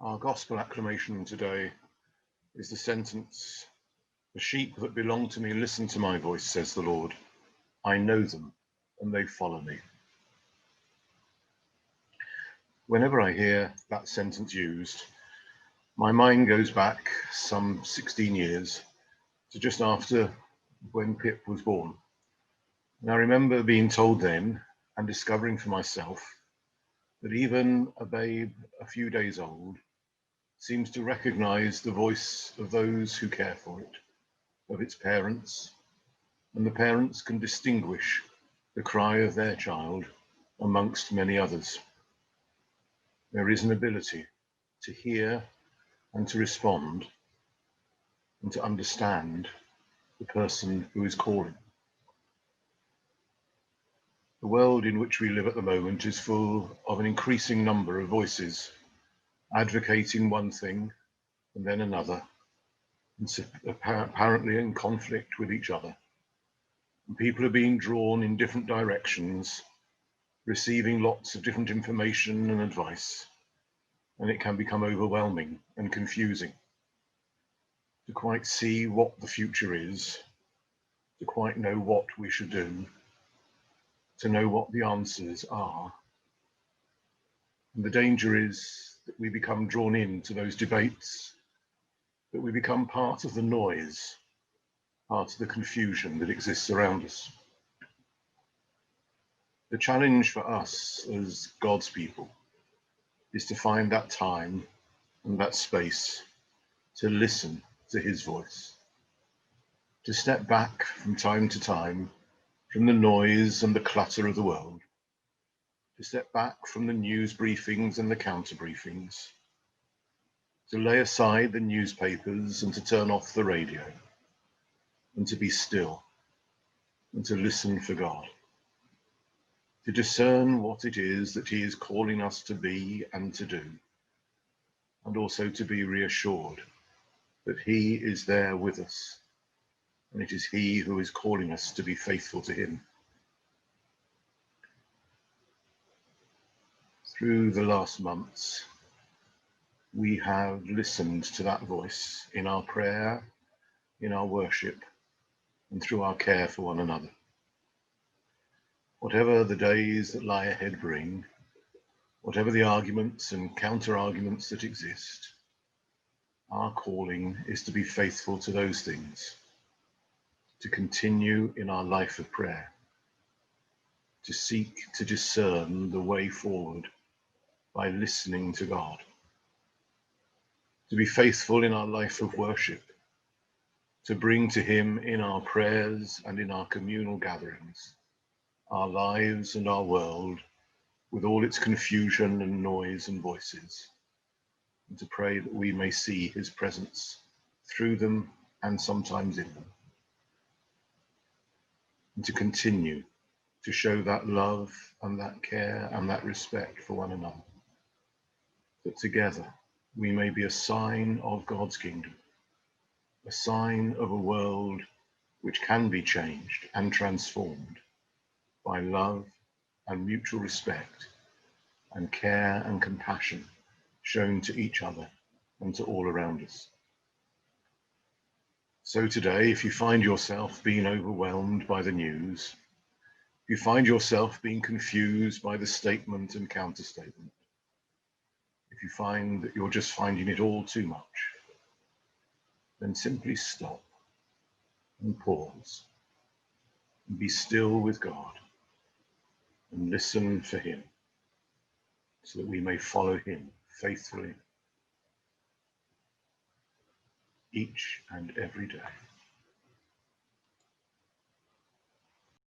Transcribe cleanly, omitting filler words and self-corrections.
Our gospel acclamation today is the sentence, "The sheep that belong to me listen to my voice, says the Lord. I know them and they follow me." Whenever I hear that sentence used, my mind goes back some 16 years to just after when Pip was born. And I remember being told then and discovering for myself that even a babe a few days old seems to recognize the voice of those who care for it, of its parents, and the parents can distinguish the cry of their child amongst many others. There is an ability to hear and to respond and to understand the person who is calling. The world in which we live at the moment is full of an increasing number of voices advocating one thing and then another, and apparently in conflict with each other. And people are being drawn in different directions, receiving lots of different information and advice, and it can become overwhelming and confusing to quite see what the future is, to quite know what we should do, to know what the answers are. And the danger is that we become drawn into those debates, that we become part of the noise, part of the confusion that exists around us. The challenge for us as God's people is to find that time and that space to listen to his voice, to step back from time to time from the noise and the clutter of the world, to step back from the news briefings and the counter briefings, to lay aside the newspapers and to turn off the radio, and to be still and to listen for God, to discern what it is that he is calling us to be and to do, and also to be reassured that he is there with us, and it is he who is calling us to be faithful to him. Through the last months, we have listened to that voice in our prayer, in our worship, and through our care for one another. Whatever the days that lie ahead bring, whatever the arguments and counter-arguments that exist, our calling is to be faithful to those things, to continue in our life of prayer, to seek to discern the way forward by listening to God, to be faithful in our life of worship, to bring to him in our prayers and in our communal gatherings, our lives and our world with all its confusion and noise and voices, and to pray that we may see his presence through them and sometimes in them, and to continue to show that love and that care and that respect for one another, that together we may be a sign of God's kingdom, a sign of a world which can be changed and transformed by love and mutual respect and care and compassion shown to each other and to all around us. So today, if you find yourself being overwhelmed by the news, if you find yourself being confused by the statement and counter-statement, if you find that you're just finding it all too much, then simply stop and pause and be still with God and listen for him so that we may follow him faithfully each and every day.